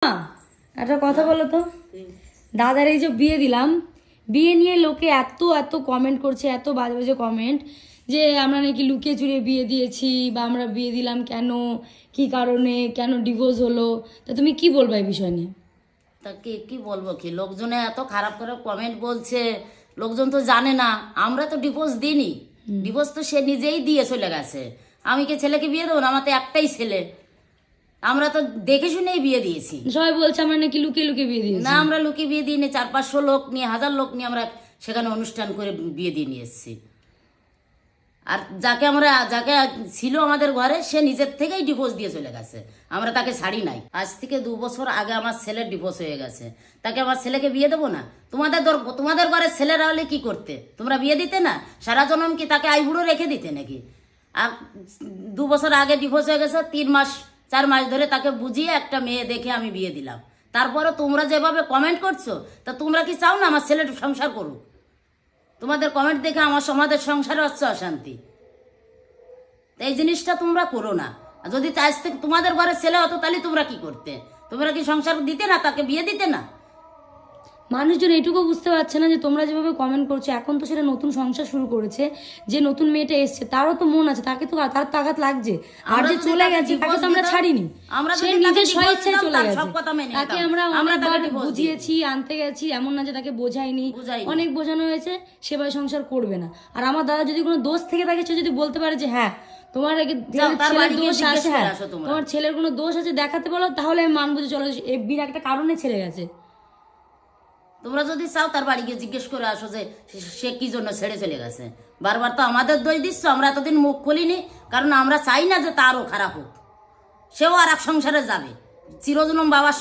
একটা কথা বলো তো, দাদার এই যে বিয়ে দিলাম, বিয়ে নিয়ে লোকে এত এত কমেন্ট করছে, এত বাজে বাজে কমেন্ট, যে আমরা নাকি লুকিয়ে চুরিয়ে বিয়ে দিয়েছি, বা আমরা বিয়ে দিলাম কেন, কি কারণে, কেন ডিভোর্স হলো। তা তুমি কি বলবো এই বিষয় নিয়ে? তা কি বলবো, কি লোকজনে এত খারাপ খারাপ কমেন্ট বলছে, লোকজন তো জানে না আমরা তো ডিভোর্স দিইনি। ডিভোর্স তো সে নিজেই দিয়ে চলে গেছে। আমি কি ছেলেকে বিয়ে দেবো না? আমার তো একটাই ছেলে, আমরা তো দেখে শুনেই বিয়ে দিয়েছি। সবাই বলছে আমরা নাকি লুকিয়ে লুকিয়ে বিয়ে দিয়েছি। না, আমরা লুকিয়ে বিয়ে দিইনি। 400-500 লোক নিয়ে, 1000 লোক নিয়ে আমরা সেখানে অনুষ্ঠান করে বিয়ে দিয়ে নিয়ে এসেছি। আর যাকে ছিল আমাদের ঘরে, সে নিজের থেকেই ডিভোর্স দিয়ে চলে গেছে, আমরা তাকে ছাড়ি নাই। আজ থেকে 2 বছর আগে আমার ছেলের ডিভোর্স হয়ে গেছে, তাকে আমার ছেলেকে বিয়ে দেবো না? তোমাদের ঘরের ছেলেরা হলে কি করতে? তোমরা বিয়ে দিতে না? সারা জন্ম কি তাকে আইবুড়ো রেখে দিতে নাকি? আর 2 বছর আগে ডিভোর্স হয়ে গেছে, 3-4 মাস ধরে তাকে বুঝিয়ে একটা মেয়ে দেখে আমি বিয়ে দিলাম। তারপরে তোমরা যেভাবে কমেন্ট করছো, তা তোমরা কি চাও না আমার ছেলে সংসার করুক? তোমাদের কমেন্ট দেখে আমাদের সংসারে হচ্ছে অশান্তি। এই জিনিসটা তোমরা করো না। যদি আজ থেকে তোমাদের ঘরে ছেলে হতো, তাহলে তোমরা কি করতে? তোমরা কি সংসার দিতে না, তাকে বিয়ে দিতে না? মানুষজন এটুকু বুঝতে পারছে না যে তোমরা যেভাবে কমেন্ট করছো, এখন তো সেটা নতুন সংসার শুরু করেছে, যে নতুন মেয়েটা এসছে তারও তো মন আছে, তাকে তো তার তো আঘাত লাগছে। আর যে চলে গেছে তাকে তো আমরা ছাড়িনি, সে নিজের স্বেচ্ছায় চলে গেছে। তাকে আমরা অনেকবার বুঝিয়েছি, আনতে গেছি, এমন না যে তাকে বোঝাইনি, অনেক বোঝানো হয়েছে, সেভাবে সংসার করবে না। আর আমার দাদা যদি কোনো দোষ থেকে থাকে, সে যদি বলতে পারে যে হ্যাঁ তোমার ছেলের দোষ আছে, হ্যাঁ তোমার ছেলের কোনো দোষ আছে দেখাতে বলো, তাহলে আমি মানবো যে চলো এফবির একটা কারণে ছেড়ে গেছে। তোমরা যদি চাও তার বাড়ি গিয়ে জিজ্ঞেস করে আসো যে সে কি জন্য ছেড়ে চলে গেছে। বারবার তো আমাদের দোষ দিচ্ছ, আমরা এতদিন মুখ খুলিনি, কারণ আমরা চাই না যে তারও খারাপ হোক, সেও আর এক সংসারে যাবে। চিরজনম বাবার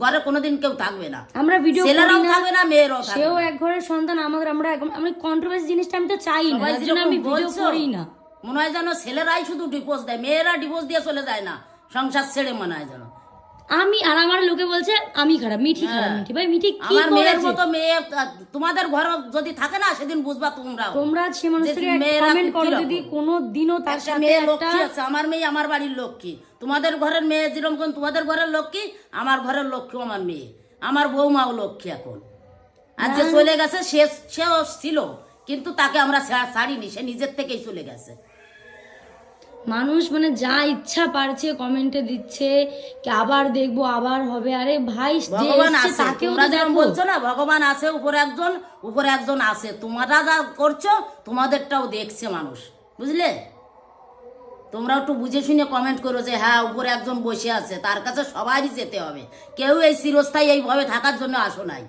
ঘরে কোনোদিন কেউ থাকবে না, আমরা ভিডিও ছেলেরাও থাকবে না, মেয়েরাও থাকবে। সেও এক ঘরের সন্তান, আমরা কন্ট্রোভার্সি জিনিসটা আমি তো চাই না, এর জন্য আমি ভিডিও করি না। মনে হয় যেন ছেলেরাই শুধু ডিভোর্স দেয়, মেয়েরা ডিভোর্স দিয়ে চলে যায় না সংসার ছেড়ে, মনে হয় যেন। আমার লোকে বলছে আমি খারাপ, মিঠি খারাপ। মিঠি ভাই, মিঠি কি আমার মেয়ের মতো মেয়ে তোমাদের ঘর যদি থাকে না, সেদিন বুঝবা তোমরা সে মানুষটাকে কমেন্ট করো যদি কোনো দিনও তার সাথে মেয়ে লক্ষ্মী আছে। আমার মেয়ে আমার বাড়ির লক্ষ্মী, তোমাদের ঘরের মেয়ে যেরকম তোমাদের ঘরের লক্ষ্মী, আমার ঘরের লক্ষ্মী আমার মেয়ে, আমার বৌমাও লক্ষ্মী এখন। আর যে চলে গেছে সেও ছিল, কিন্তু তাকে আমরা ছাড়িনি, সে নিজের থেকেই চলে গেছে। মানুষ মানে যা ইচ্ছা পারছে কমেন্টে দিচ্ছে, আবার দেখবো আবার হবে। আরে ভাই, ভগবান আছে, তোমরা যেরকম বলছো না ভগবান আছে, উপরে একজন আছে। তোমরা যা করছো তোমাদেরটাও দেখছে মানুষ, বুঝলে? তোমরা একটু বুঝে শুনে কমেন্ট করো যে হ্যাঁ উপরে একজন বসে আছে, তার কাছে সবারই যেতে হবে। কেউ এই চিরস্থায়ী এইভাবে থাকার জন্য আসো নাই।